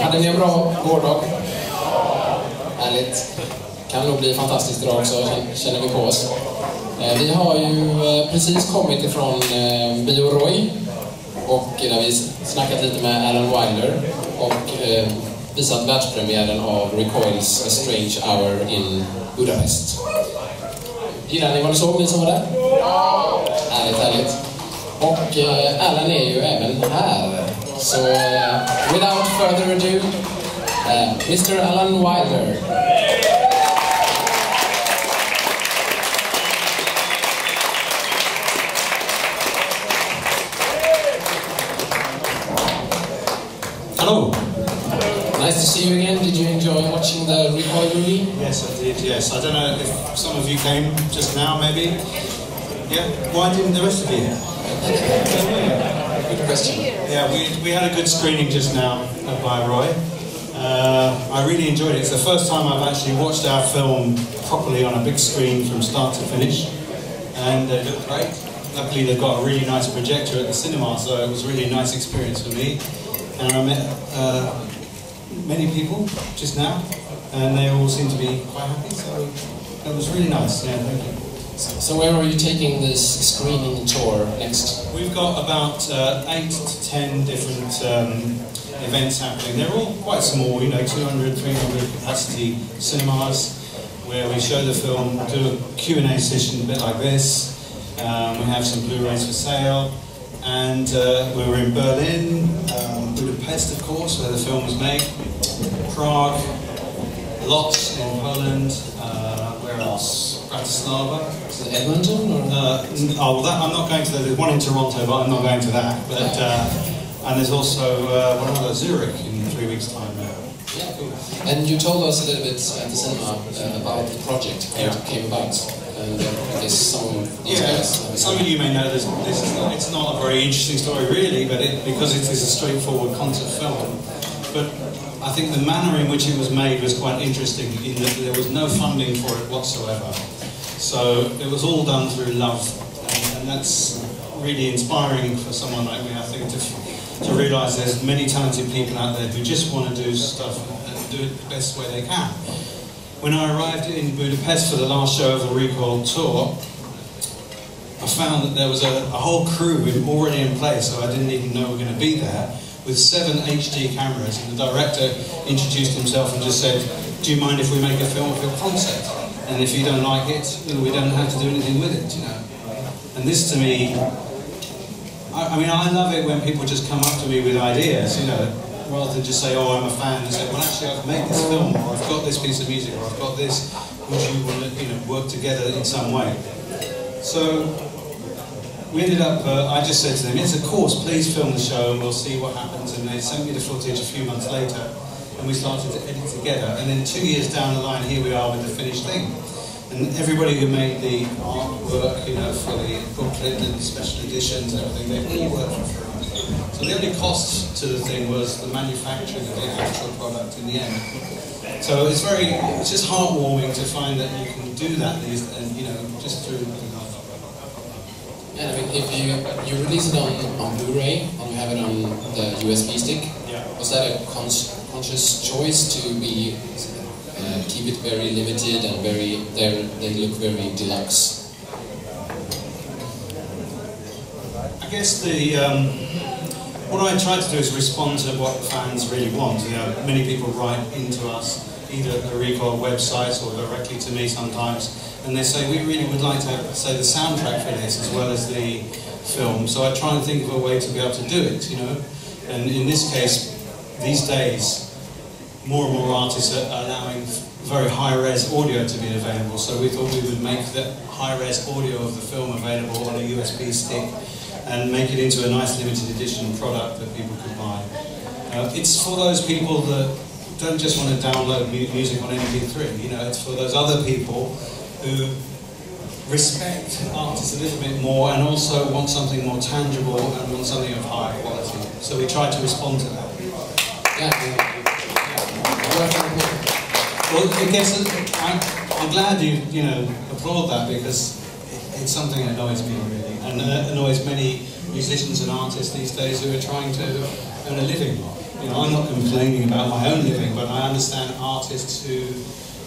Hade ni en bra gårdag? Härligt. Kan nog bli fantastiskt idag också, känner vi på oss. Vi har ju precis kommit ifrån Bio Roy, och där vi snackat lite med Alan Wilder och visat världspremiären av Recoils A Strange Hour in Budapest. Gillar ni vad ni såg, ni som var där? Ja! Härligt, härligt. Och Alan är ju även här. Så without further ado, Mr. Alan Wilder. Hello. Nice to see you again. Did you enjoy watching the Recoil movie? Yes, I did, yes. I don't know if some of you came just now, maybe. Yeah, why didn't the rest of you? Good question. Yeah, we had a good screening just now by Roy. I really enjoyed it. It's the first time I've actually watched our film properly on a big screen from start to finish. And it looked great. Luckily they've got a really nice projector at the cinema, so it was really a nice experience for me. And I met many people just now, and they all seem to be quite happy, so it was really nice. Yeah, thank you. So where are you taking this screening tour next? We've got about 8 to 10 different events happening. They're all quite small, you know, 200, 300 capacity cinemas, where we show the film, do a Q&A session a bit like this. We have some Blu-rays for sale. And we were in Berlin, Budapest, of course, where the film was made, Prague, Lodz in Poland, where else? Bratislava. Is it Edmonton? Or? Oh, well, that, I'm not going to that. There's one in Toronto, but I'm not going to that. But and there's also one other, Zurich, in 3 weeks' time now. Yeah, cool. And you told us a little bit at the cinema about the project, how it came about. And I guess some of you may know this. It's not a very interesting story, really, but because it is a straightforward concert film. But I think the manner in which it was made was quite interesting, in that there was no funding for it whatsoever. So it was all done through love, and that's really inspiring for someone like me, I think, to realise there's many talented people out there who just want to do stuff and do it the best way they can. When I arrived in Budapest for the last show of the Recoil tour, I found that there was a whole crew already in place, so I didn't even know we were going to be there, with 7 HD cameras, and the director introduced himself and just said, "Do you mind if we make a film of your concept? And if you don't like it, then we don't have to do anything with it, you know." And this to me, I mean, I love it when people just come up to me with ideas, you know, rather than just say, "Oh, I'm a fan," and say, "Well, actually, I've made this film, or I've got this piece of music, or I've got this. Would you want to, you know, work together in some way?" So we ended up. I just said to them, "Yes, of course. Please film the show, and we'll see what happens." And they sent me the footage a few months later, and we started to edit together. And then 2 years down the line, here we are with the finished thing. And everybody who made the artwork, you know, for the booklet and special editions and everything, they all worked for free. So the only cost to the thing was the manufacturing of the actual product in the end. So it's just heartwarming to find that you can do that, and you know, just through. Yeah, I mean, if you release it on Blu-ray and you have it on the USB stick, was that a conscious choice to keep it very limited and they look very deluxe? I guess what I try to do is respond to what fans really want. You know, many people write into us, either at the Recoil websites or directly to me sometimes, and they say, "We really would like to have, say, the soundtrack for this as well as the film." So I try and think of a way to be able to do it, you know. And in this case, these days, more and more artists are allowing very high-res audio to be available. So we thought we would make the high-res audio of the film available on a USB stick and make it into a nice limited edition product that people could buy. It's for those people that don't just want to download music on MP3, you know, it's for those other people who respect artists a little bit more and also want something more tangible and want something of higher quality. So we try to respond to that. Well, I guess I'm glad you know, applaud that, because it's something that annoys me really, and annoys many musicians and artists these days who are trying to earn a living. you know, I'm not complaining about my own living, but I understand artists who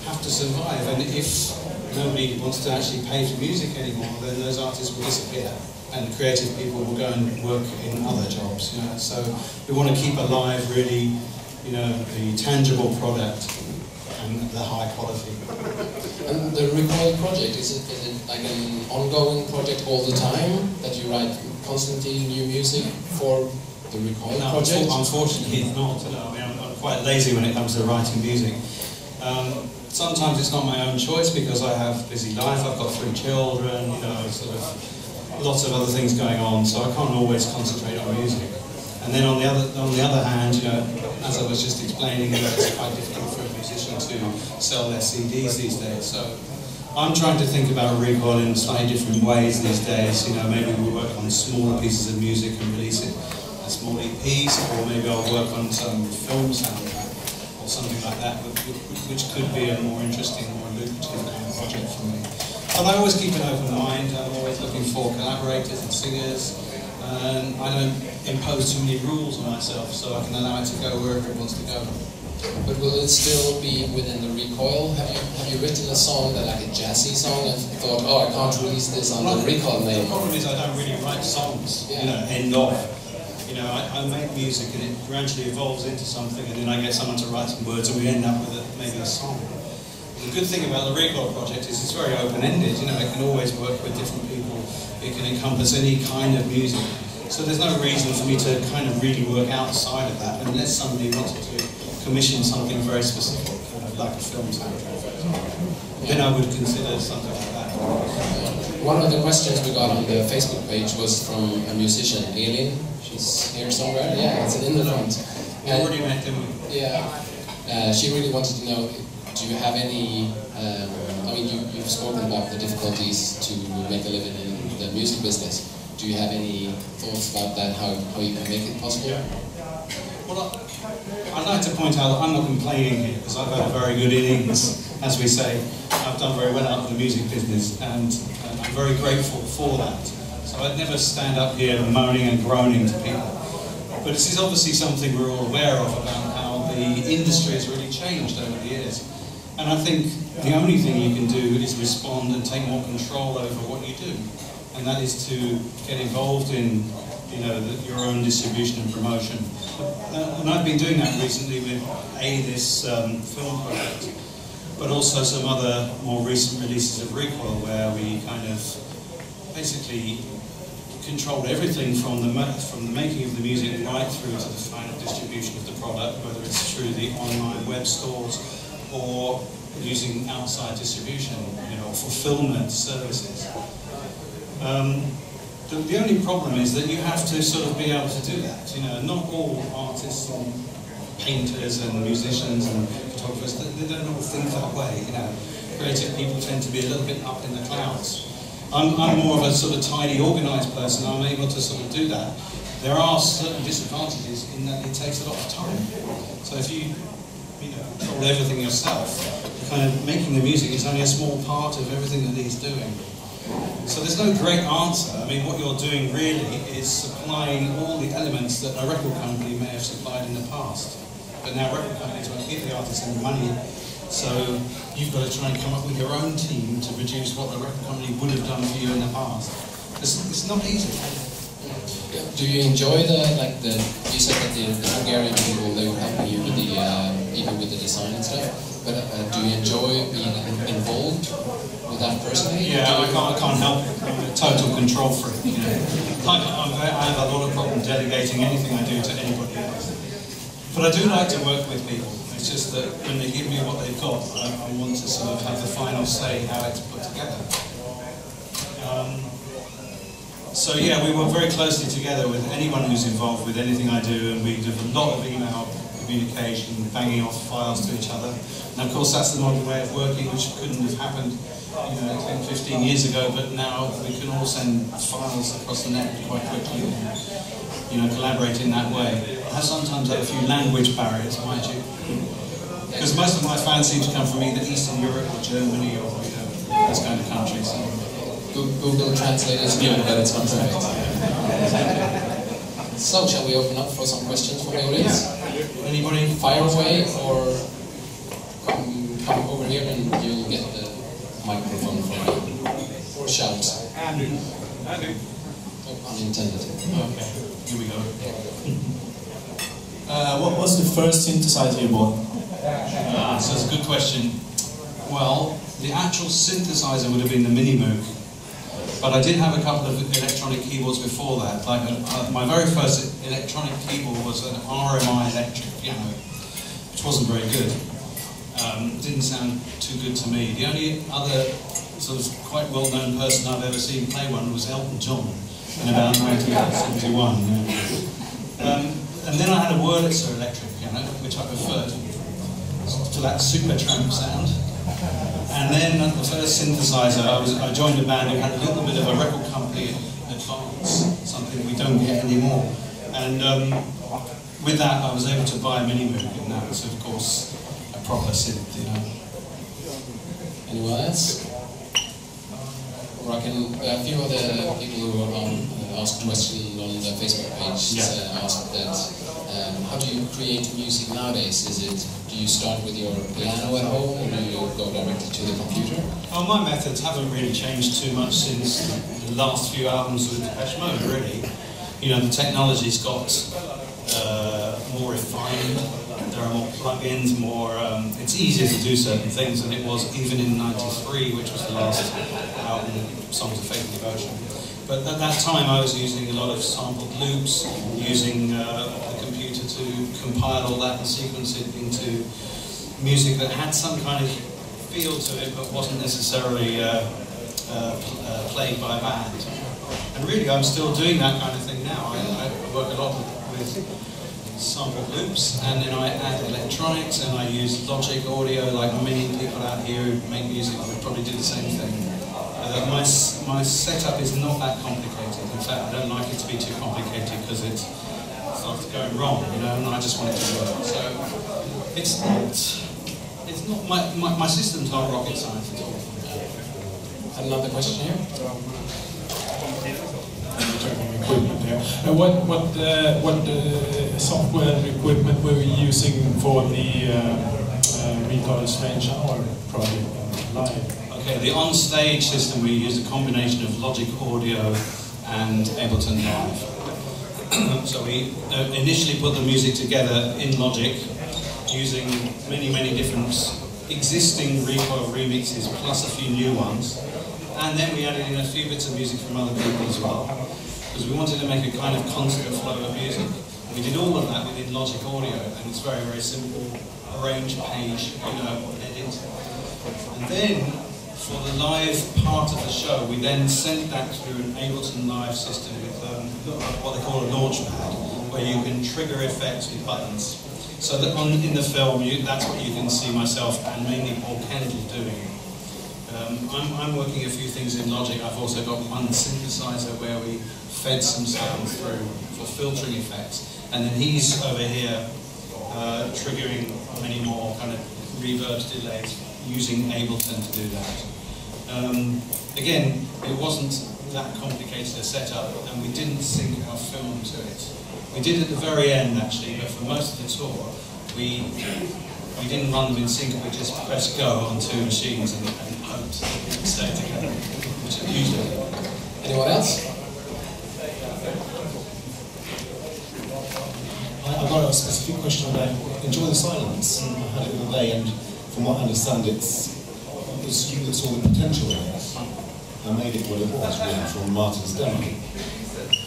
have to survive, and if nobody wants to actually pay for music anymore, then those artists will disappear, and creative people will go and work in other jobs. You know, so we want to keep alive, really, you know, the tangible product and the high quality. And the Recoil project, is it like an ongoing project all the time, that you write constantly new music for the Recoil project? Unfortunately, it's not. You know, I mean, I'm quite lazy when it comes to writing music. Sometimes it's not my own choice because I have a busy life. I've got 3 children, you know, sort of lots of other things going on, so I can't always concentrate on music. And then on the other hand, you know, as I was just explaining, you know, it's quite difficult for a musician to sell their CDs these days. So I'm trying to think about Recoil in slightly different ways these days. You know, maybe we'll work on smaller pieces of music and release it as small EPs, or maybe I'll work on some film soundtrack or something like that, which could be a more interesting, more lucrative kind of project for me. But I always keep an open mind. I'm always looking for collaborators and singers, and I don't impose too many rules on myself, so I can allow it to go wherever it wants to go. But will it still be within the Recoil? Have you written a song that, like a jazzy song, and thought, oh, I can't release this on the Recoil name? The problem is I don't really write songs, yeah. You know, end of. You know, I make music and it gradually evolves into something, and then I get someone to write some words and we end up with maybe a song. And the good thing about the Recoil project is it's very open-ended. You know, it can always work with different people. It can encompass any kind of music. So there's no reason for me to kind of really work outside of that unless somebody wanted to commission something very specific, like a film soundtrack. Then I would consider something like that. One of the questions we got on the Facebook page was from a musician, Elin. She's here somewhere. Yeah, it's in the front. We already met them. Yeah. She really wanted to know, do you have any, I mean, you've spoken about the difficulties to make a living in the music business. Do you have any thoughts about that, how you can make it possible? Well, I'd like to point out that I'm not complaining here, because I've had a very good innings, as we say. I've done very well out of the music business, and I'm very grateful for that. So I'd never stand up here moaning and groaning to people. But this is obviously something we're all aware of, about how the industry has really changed over the years. And I think the only thing you can do is respond and take more control over what you do. And that is to get involved in, you know, your own distribution and promotion. And I've been doing that recently with this film project, but also some other more recent releases of Recoil, where we kind of basically controlled everything from the making of the music right through to the final distribution of the product, whether it's through the online web stores or using outside distribution, you know, fulfillment services. The only problem is that you have to sort of be able to do that. You know, not all artists and painters and musicians and photographers, they don't all think that way. You know, creative people tend to be a little bit up in the clouds. I'm more of a sort of tidy, organised person. I'm able to sort of do that. There are certain disadvantages in that it takes a lot of time. So if you know, control everything yourself, kind of making the music is only a small part of everything that he's doing. So there's no great answer. I mean, what you're doing really is supplying all the elements that a record company may have supplied in the past. But now record companies won't give the artists any money, so you've got to try and come up with your own team to produce what the record company would have done for you in the past. It's not easy. Do you enjoy you said that the Hungarian people, they were helping you with the, even with the design and stuff, but do you enjoy being involved with that personally? Yeah, I can't help it. I'm a total control freak. You know? I have a lot of problem delegating anything I do to anybody else. But I do like to work with people. It's just that when they give me what they've got, I want to sort of have the final say how it's put together. So yeah, we work very closely together with anyone who's involved with anything I do, and we do a lot of email communication, banging off files to each other. And of course that's the modern way of working, which couldn't have happened, you know, 10, 15 years ago, but now we can all send files across the net quite quickly and, you know, collaborate in that way. It has sometimes had a few language barriers, mind you, because most of my fans seem to come from either Eastern Europe or Germany or, you know, those kind of countries. Google Translate is good, but it's not perfect. So, shall we open up for some questions from the audience? Anybody? Fire away, or come over here and you'll get the microphone from me. Or shout. Andy. Oh, unintended. Okay, here we go. What was the first synthesizer you bought? So it's a good question. Well, the actual synthesizer would have been the Minimoog, but I did have a couple of electronic keyboards before that. Like my very first electronic keyboard was an RMI electric piano, which wasn't very good. Didn't sound too good to me. The only other sort of quite well-known person I've ever seen play one was Elton John in about 1971. And then I had a Wurlitzer electric piano, which I preferred to that Supertramp sound. And then the first synthesizer, I joined a band who had a little bit of a record company advance, something we don't get anymore. And with that, I was able to buy a Minimoog, and that was, of course, a proper synth, you know. Anyone else? Or I can, a few of the people who asked questions on the Facebook page asked that, how do you create music nowadays? Do you start with your piano at home, or do you go directly to the computer? Well, my methods haven't really changed too much since the last few albums with Depeche Mode, really. You know, the technology's got more refined, there are more plugins, it's easier to do certain things than it was even in '93, which was the last album, Songs of Faith and Devotion. But at that time I was using a lot of sampled loops, using the computer to compile all that and sequence it into music that had some kind of feel to it, but wasn't necessarily played by a band. And really, I'm still doing that kind of thing now. I work a lot with sampled loops, and then I add electronics, and I use Logic Audio, like many people out here who make music would probably do the same thing. My setup is not that complicated. In fact, I don't like it to be too complicated because it starts going wrong, you know, and I just want it to work. So it's not my system's not rocket science at all. Another question here? What software equipment were you using for the Retarded Strange Hour project live? Okay, the on-stage system, we used a combination of Logic Audio and Ableton Live. So we initially put the music together in Logic using many different existing Recoil remixes plus a few new ones. And then we added in a few bits of music from other people as well, because we wanted to make a kind of constant flow of music. We did all of that within Logic Audio, and it's very simple. Arrange, page, edit. And then, for the live part of the show, we then sent that through an Ableton Live system with what they call a launchpad, where you can trigger effects with buttons. So that in the film, that's what you can see myself and mainly Paul Kendall doing. I'm working a few things in Logic. I've also got one synthesizer where we fed some sound through for filtering effects, and then he's over here triggering many more kind of reverbs, delays, using Ableton to do that. Again, it wasn't that complicated a setup, and we didn't sync our film to it. We did at the very end, actually, but for most of the tour, we didn't run them in sync. We just pressed go on two machines and hoped that they would stay together, which it usually. Anyone else? I've got a specific question about Enjoy the Silence. I had it the other day, and from what I understand, it was you that saw the potential in it and made it what it was, really, from Martin's demo.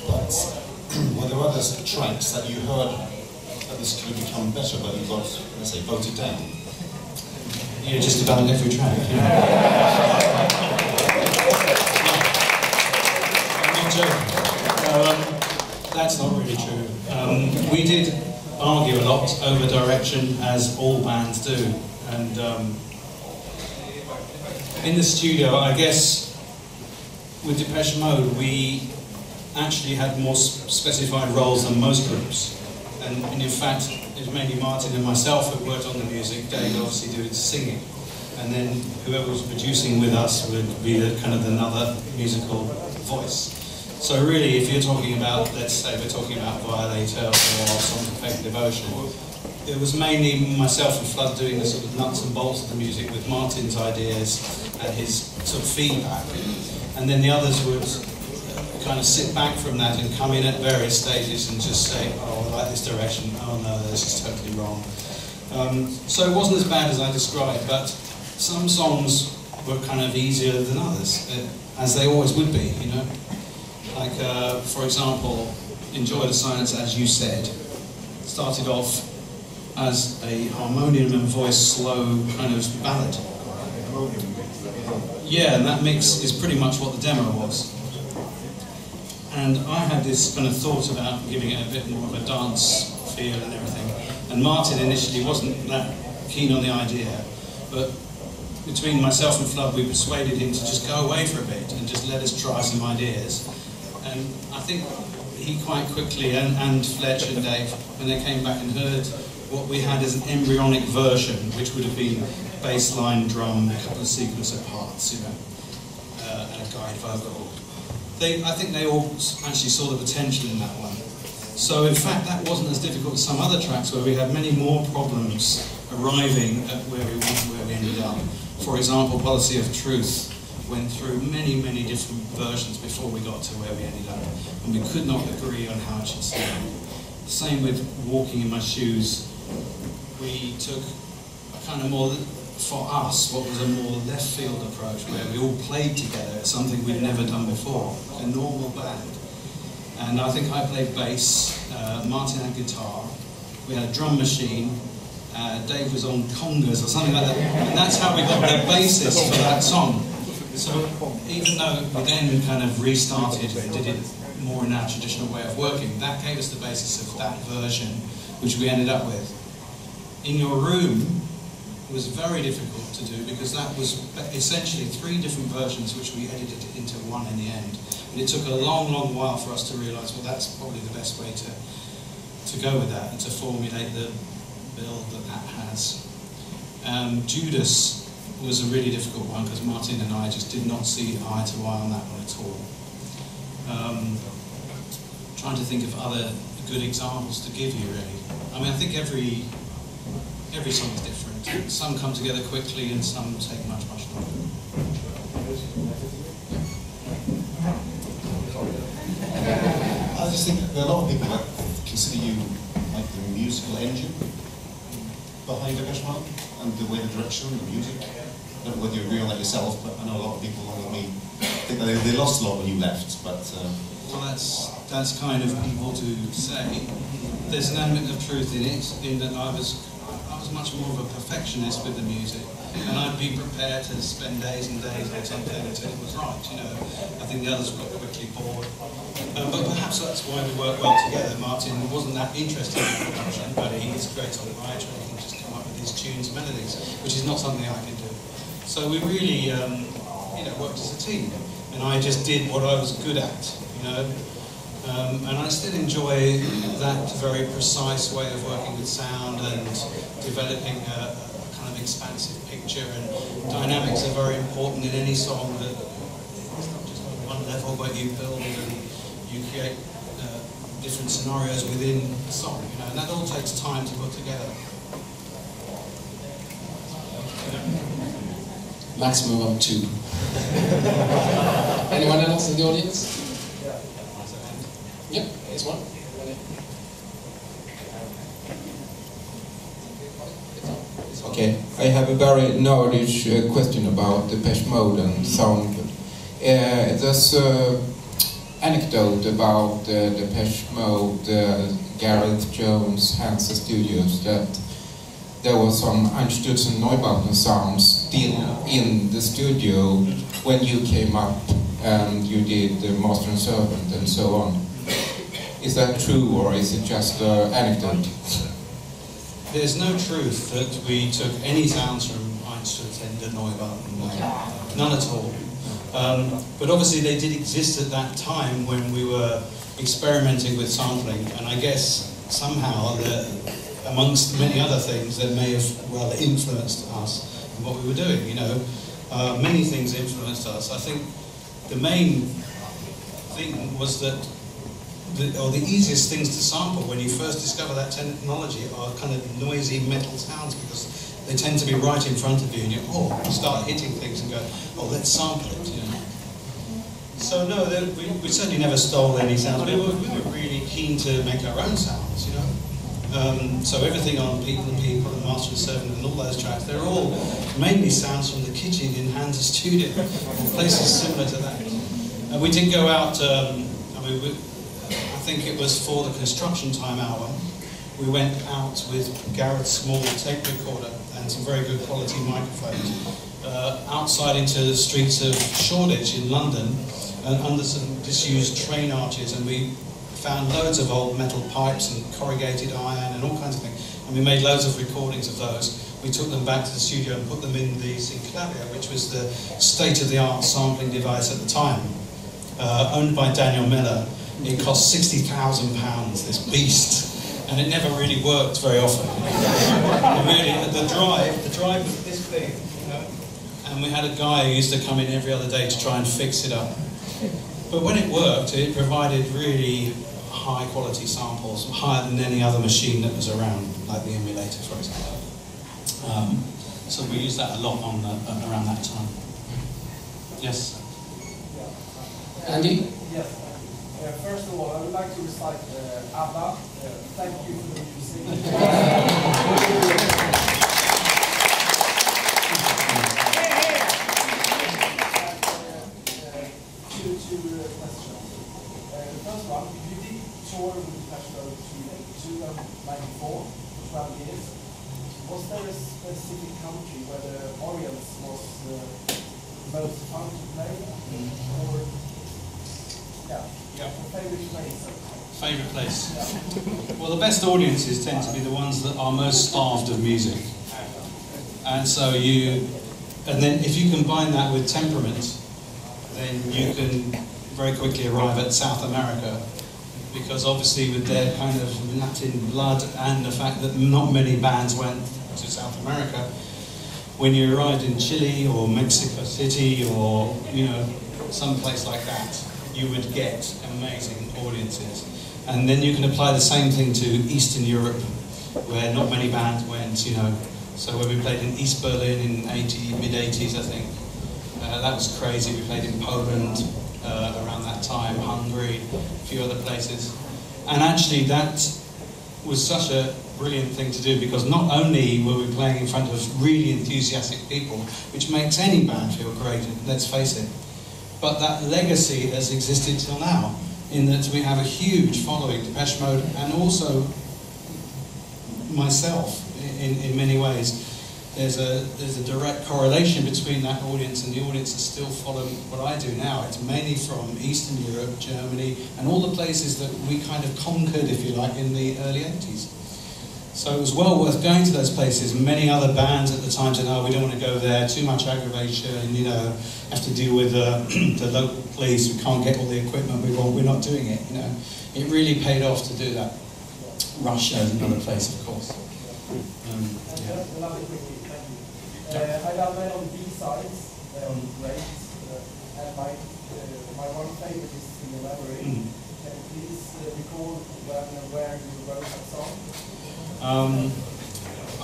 But were there other tracks that you heard that this could have become better, but you got, let's say, voted down? Yeah, just about every track. I'm not joking. That's not really true. We did argue a lot over direction, as all bands do, and in the studio, I guess, with Depeche Mode, we actually had more specified roles than most groups, and in fact, it was mainly Martin and myself who worked on the music. Dave obviously did singing, and then whoever was producing with us would be another musical voice. So really, if you're talking about, let's say we're talking about Violator or Songs of Faith and Devotion, it was mainly myself and Flood doing the sort of nuts and bolts of the music with Martin's ideas and his sort of feedback. And then the others would kind of sit back from that and come in at various stages and just say, oh, I like this direction, oh no, this is totally wrong. So it wasn't as bad as I described, but some songs were kind of easier than others, as they always would be, you know. Like, for example, Enjoy the Silence, as you said, started off as a harmonium and voice slow kind of ballad. Yeah, and that mix is pretty much what the demo was. And I had this kind of thought about giving it a bit more of a dance feel and everything. And Martin initially wasn't that keen on the idea, but between myself and Flood, we persuaded him to just go away for a bit and just let us try some ideas. And I think he quite quickly, and Fletch and Dave, when they came back and heard what we had as an embryonic version, which would have been bass line, drum, a couple of sequence of parts, you know, and a guide vocal. I think they all actually saw the potential in that one. So in fact, that wasn't as difficult as some other tracks where we had many more problems arriving at where we ended up. For example, Policy of Truth went through many, many different versions before we got to where we ended up, and we could not agree on how it should sound. Same with Walking in My Shoes. We took a kind of more, for us, what was a more left field approach, where we all played together, something we'd never done before, a normal band. And I think I played bass, Martin had guitar, we had a drum machine, Dave was on congas or something like that, and that's how we got the basis for that song. So even though we then kind of restarted and did it more in our traditional way of working, that gave us the basis of that version, which we ended up with. In Your Room was very difficult to do because that was essentially 3 different versions which we edited into one in the end. And it took a long, long while for us to realise, well, that's probably the best way to go with that and to formulate the build that has. Judas was a really difficult one because Martin and I just did not see eye to eye on that one at all. Trying to think of other good examples to give you, really. I mean, I think every song is different. Some come together quickly and some take much, much longer. I just think there are a lot of people that consider you like the musical engine behind Depeche Mode and the way the direction, the music. I don't know whether you agree on that yourself, but I know a lot of people like me think that they lost a lot when you left. But well, that's kind of people to say. There's an element of truth in it, in that I was much more of a perfectionist with the music, and I'd be prepared to spend days and days on something until it was right. You know, I think the others got quickly bored, but perhaps that's why we work well together. Martin wasn't that interested in production, but he's a great songwriter and he can just come up with his tunes and melodies, which is not something I can do. So we really, worked as a team, and I just did what I was good at, you know. And I still enjoy that very precise way of working with sound and developing a kind of expansive picture, and dynamics are very important in any song. That it's not just on one level, but you build and you create different scenarios within a song, you know, and that all takes time to put together. Maximum of 2. Anyone else in the audience? Yep, there's one. Okay, I have a very nerdish question about Depeche Mode and sound. There's an anecdote about Depeche Mode, Gareth Jones, Hansa Studios, that there was some Einstürzen Neubauten sounds still in the studio when you came up and you did the Master and Servant and so on. Is that true, or is it just an anecdote? There's no truth that we took any sounds from Einstürzen Neubauten, none at all. But obviously they did exist at that time when we were experimenting with sampling, and I guess somehow, amongst many other things, that may have rather influenced us in what we were doing, you know. Many things influenced us. I think the main thing was that the easiest things to sample when you first discover that technology are kind of noisy metal sounds, because they tend to be right in front of you, and you start hitting things and go, oh, let's sample it. You know? So no, we certainly never stole any sounds. We were really keen to make our own sounds, you know. So everything on People and People and Master and Servant and all those tracks, they're all mainly sounds from the kitchen in Hans' studio, or places similar to that. We did go out, I think it was for the Construction Time album. We went out with Gareth Small tape recorder and some very good quality microphones outside into the streets of Shoreditch in London and under some disused train arches, and we found loads of old metal pipes and corrugated iron and all kinds of things, and we made loads of recordings of those. We took them back to the studio and put them in the Synclavier, which was the state-of-the-art sampling device at the time, owned by Daniel Miller. It cost £60,000, this beast, and it never really worked very often. The drive was this big, you know, and we had a guy who used to come in every other day to try and fix it up. But when it worked, it provided really high quality samples, higher than any other machine that was around, like the emulator, for example. So we used that a lot on around that time. Yes? Andy? Yes. First of all, I would like to recite ABBA. Thank you for the music. Two questions. The first one, you did tour with Depeche Mode to 1994 for 12 years. Was there a specific country where the Orioles was most fun to play? Or, favorite place? Favourite place? Yeah. Well, the best audiences tend to be the ones that are most starved of music. And so and then if you combine that with temperament, then you can very quickly arrive at South America, because obviously with their kind of Latin blood and the fact that not many bands went to South America, when you arrived in Chile or Mexico City or, you know, some place like that, you would get amazing audiences. And then you can apply the same thing to Eastern Europe, where not many bands went, you know. So when we played in East Berlin in mid-80s, I think, that was crazy. We played in Poland around that time, Hungary, a few other places. And actually that was such a brilliant thing to do, because not only were we playing in front of really enthusiastic people, which makes any band feel great, let's face it, but that legacy has existed till now, in that we have a huge following, Depeche Mode, and also myself in many ways. There's a direct correlation between that audience and the audience that still follow what I do now. It's mainly from Eastern Europe, Germany, and all the places that we kind of conquered, if you like, in the early 80s. So it was well worth going to those places. Many other bands at the time said, oh, we don't want to go there, too much aggravation, you know, have to deal with the local police, we can't get all the equipment we want, we're not doing it, you know. It really paid off to do that. Russia is another place, of course. I got many on B-sides, great, and my one favorite is In Your Memory. Can you please recall when and where you wrote that song? I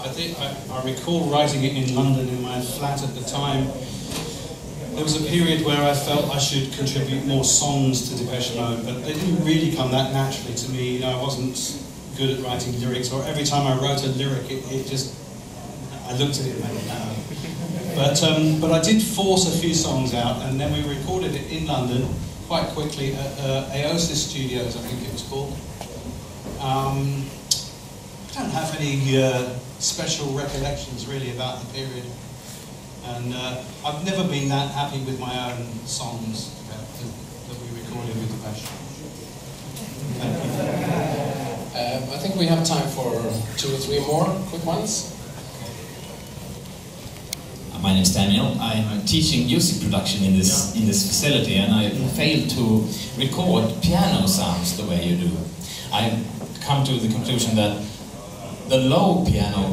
think I recall writing it in London in my flat at the time. There was a period where I felt I should contribute more songs to Depeche Mode, but they didn't really come that naturally to me. You know, I wasn't good at writing lyrics, or every time I wrote a lyric, it just, I looked at it and went, no. But I did force a few songs out, and then we recorded it in London quite quickly at Aosis Studios, I think it was called. I don't have any special recollections really about the period, and I've never been that happy with my own songs that we recorded with Depeche. I think we have time for 2 or 3 more quick ones. My name is Daniel. I'm teaching music production in this facility, and I failed to record piano sounds the way you do. I've come to the conclusion that the low piano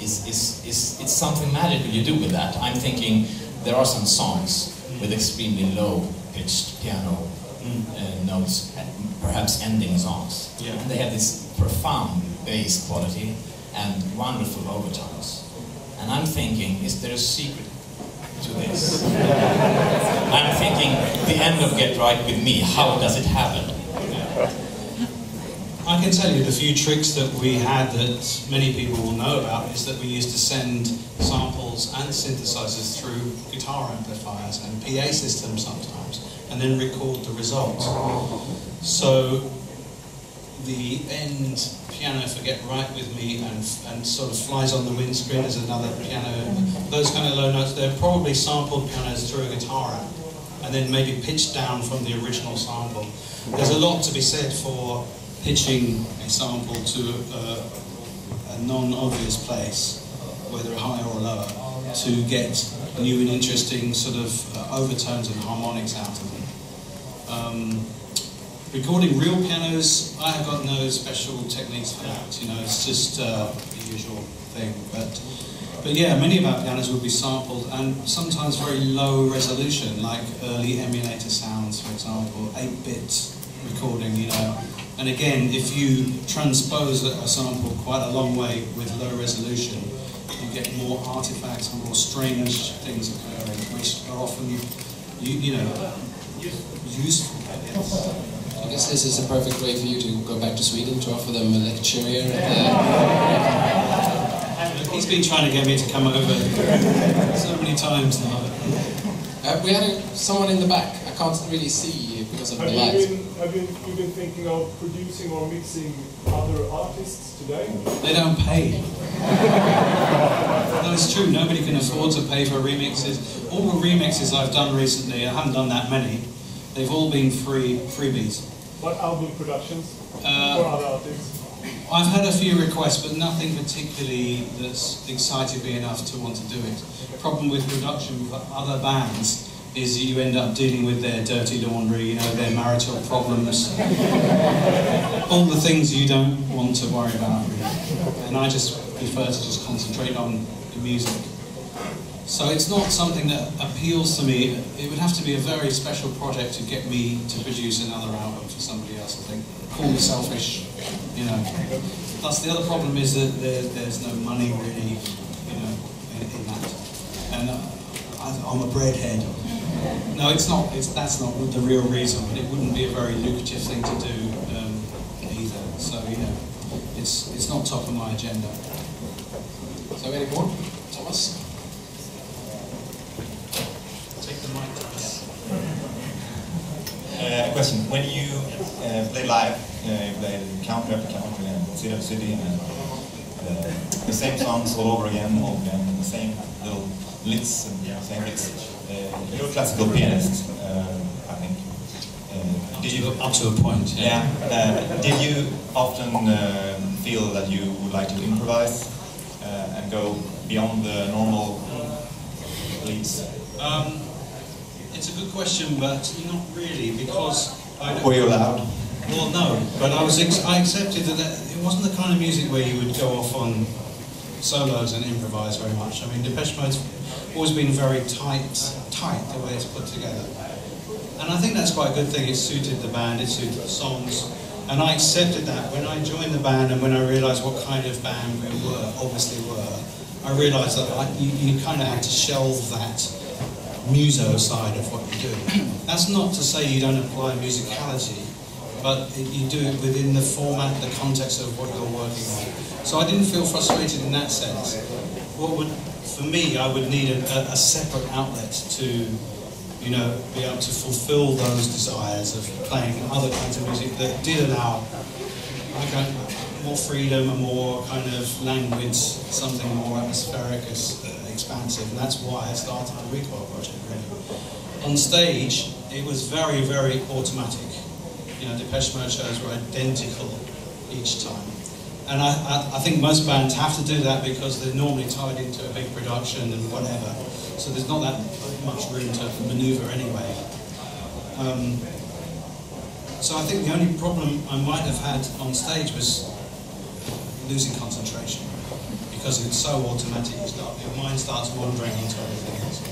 it's something magical you do with that. I'm thinking there are some songs with extremely low pitched piano notes, perhaps ending songs. Yeah. And they have this profound bass quality and wonderful overtones. And I'm thinking, is there a secret to this? I'm thinking, the end of Get Right With Me, how does it happen? I can tell you the few tricks that we had that many people will know about is that we used to send samples and synthesizers through guitar amplifiers and PA systems sometimes, and then record the results. So the end piano for Get Right With Me and sort of Flies on the Windscreen as another piano, those kind of low notes, they're probably sampled pianos through a guitar amp and then maybe pitched down from the original sample. There's a lot to be said for pitching a sample to a non-obvious place, whether higher or lower, to get new and interesting sort of overtones and harmonics out of them. Recording real pianos, I have got no special techniques for that. You know, it's just the usual thing. But yeah, many of our pianos would be sampled, and sometimes very low resolution, like early emulator sounds, for example, 8-bit recording. You know. And again, if you transpose a sample quite a long way with low resolution, you get more artifacts and more strange things occurring, which are often, you know, useful. I guess this is a perfect way for you to go back to Sweden to offer them a lecture here. He's been trying to get me to come over so many times now. We had someone in the back. I can't really see because of the lights. Have you been thinking of producing or mixing other artists today? They don't pay. No, it's true. Nobody can afford to pay for remixes. All the remixes I've done recently, I haven't done that many. They've all been freebies. What album productions for other artists? I've had a few requests, but nothing particularly that's excited me enough to want to do it. The problem with production with other bands is you end up dealing with their dirty laundry, you know, their marital problems, all the things you don't want to worry about, really. And I just prefer to just concentrate on the music. So it's not something that appeals to me. It would have to be a very special project to get me to produce another album for somebody else, I think. Call me selfish, you know. Plus the other problem is that there's no money really, you know, in that. And I'm a breadhead. No, it's not. That's not the real reason, but it wouldn't be a very lucrative thing to do either. So yeah, it's not top of my agenda. So any more, Thomas? Take the mic. A question: when you play live, you play counter after counter and city after city, and the same songs all over again, the same little licks and same licks. You're a classical pianist, I think. Did you up to a point? Yeah. Did you often feel that you would like to improvise and go beyond the normal leads? It's a good question, but not really, because Were you allowed? Well, no, but I accepted that it wasn't the kind of music where you would go off on solos and improvise very much. I mean, Depeche Mode's always been very tight the way it's put together. And I think that's quite a good thing. It suited the band, it suited the songs. And I accepted that. When I joined the band and when I realised what kind of band we obviously were, I realised that you kind of had to shelve that muso side of what you do. That's not to say you don't apply musicality, but you do it within the format, the context of what you're working on. So I didn't feel frustrated in that sense. For me, I would need a separate outlet to, you know, be able to fulfill those desires of playing other kinds of music that did allow more freedom and more kind of language, something more atmospheric, expansive, and that's why I started the Recoil project, really. On stage, it was very, very automatic. You know, Depeche Mode shows were identical each time. And I think most bands have to do that because they're normally tied into a big production and whatever. So there's not that much room to maneuver anyway. So I think the only problem I might have had on stage was losing concentration. Because it's so automatic, your mind starts wandering into everything else.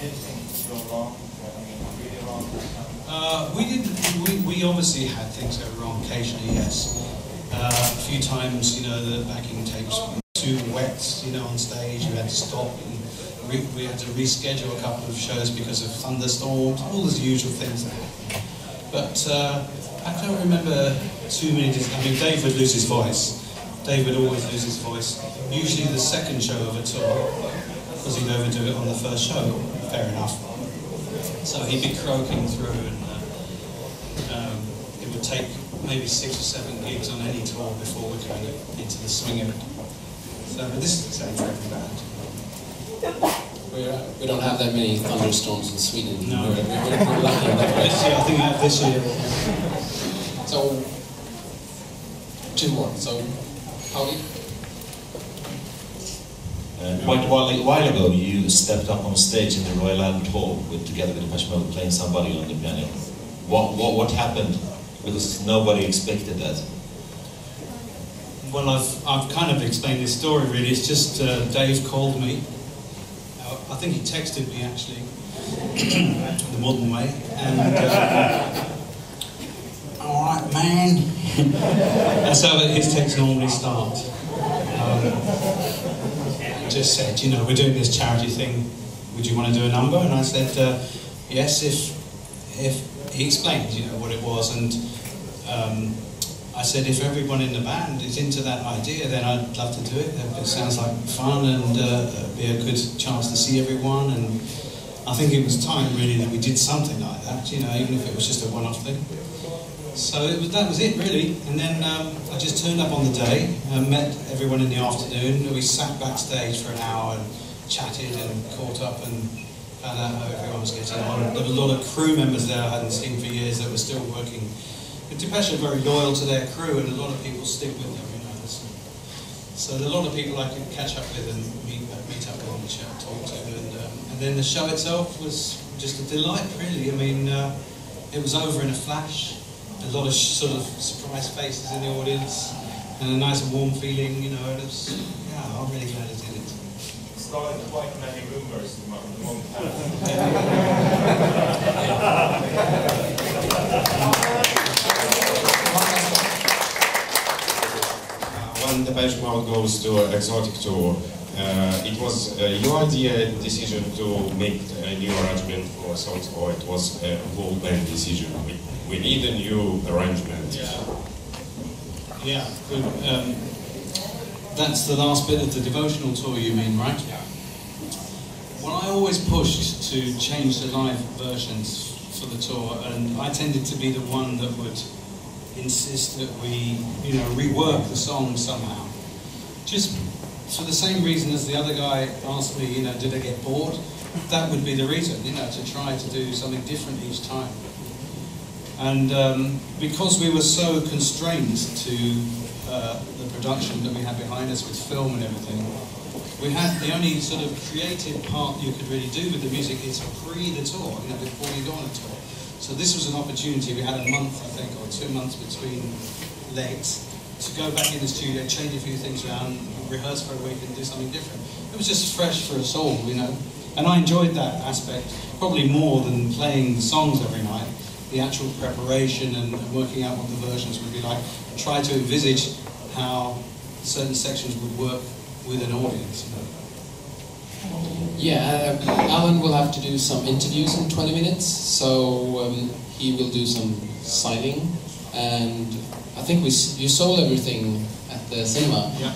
Anything go wrong? I mean, really wrong? We obviously had things go wrong occasionally, yes. A few times, you know, the backing tapes were too wet, you know, on stage. You had to stop, and we had to reschedule a couple of shows because of thunderstorms, all those usual things that happen. But I don't remember too many. I mean, Dave would lose his voice. Dave would always lose his voice. Usually the second show of a tour, because he'd overdo it on the first show. Fair enough. So he'd be croaking through, and it would take maybe 6 or 7 gigs on any tour before we're kind of into the swing of it. So, but this is the same for every band. We don't have that many thunderstorms in Sweden. No. We're lucky in that way. This year, I think we have this year. So, 2 more. So, Pauli? Quite a while ago, you stepped up on stage in the Royal Albert Hall together with Depeche Mode, playing Somebody on the piano. What happened? Because nobody expected that. Well, I've kind of explained this story really. It's just Dave called me. I think he texted me actually, the modern way, and all right, man. That's how his texts normally start. Just said, you know, we're doing this charity thing. Would you want to do a number? And I said, yes, if he explained, you know, what it was, and I said, if everyone in the band is into that idea, then I'd love to do it. It sounds like fun, and be a good chance to see everyone. And I think it was time really that we did something like that, you know, even if it was just a one-off thing. So that was it really. And then I just turned up on the day, met everyone in the afternoon. We sat backstage for an hour and chatted and caught up and found out how everyone was getting on. There were a lot of crew members there I hadn't seen for years that were still working. But Depeche are very loyal to their crew, and a lot of people stick with them, you know. So there are a lot of people I could catch up with and meet up with and chat, talk to. And then the show itself was just a delight, really. I mean, it was over in a flash. A lot of sort of surprised faces in the audience, and a nice warm feeling, you know. It was, yeah, I'm really glad I did it. Started quite many rumors among When Depeche Mode goes to an exotic tour, it was your decision to make a new arrangement for songs, or it was a whole band decision? We need a new arrangement. Yeah, good. That's the last bit of the devotional tour, you mean, right? Yeah. Well, I always pushed to change the live versions for the tour, and I tended to be the one that would insist that we, you know, rework the song somehow. Just for the same reason as the other guy asked me, you know, did I get bored? That would be the reason, you know, to try to do something different each time. And because we were so constrained to the production that we had behind us with film and everything, we had the only sort of creative part you could really do with the music is pre the tour, you know, before you go on a tour. So this was an opportunity. We had a month, I think, or 2 months between legs to go back in the studio, change a few things around, rehearse for a week and do something different. It was just fresh for us all, you know. And I enjoyed that aspect probably more than playing the songs every night. The actual preparation and working out what the versions would be like. Try to envisage how certain sections would work with an audience. You know. Yeah, Alan will have to do some interviews in 20 minutes, so he will do some signing, and I think you sold everything at the cinema. Yeah.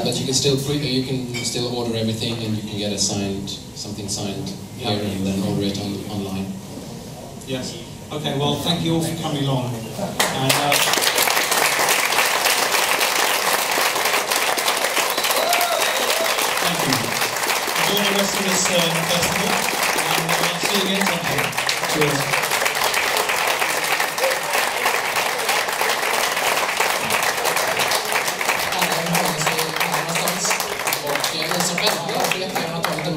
But you can still order everything, and you can get something signed here, and then order it online. Yes. Okay. Well, thank you all for coming along. And, thank you. Enjoy the rest of this festival, and I'll see you again sometime. Cheers.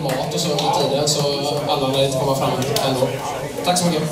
Mat och så under tiden, så alla lär inte komma fram ändå. Tack så mycket.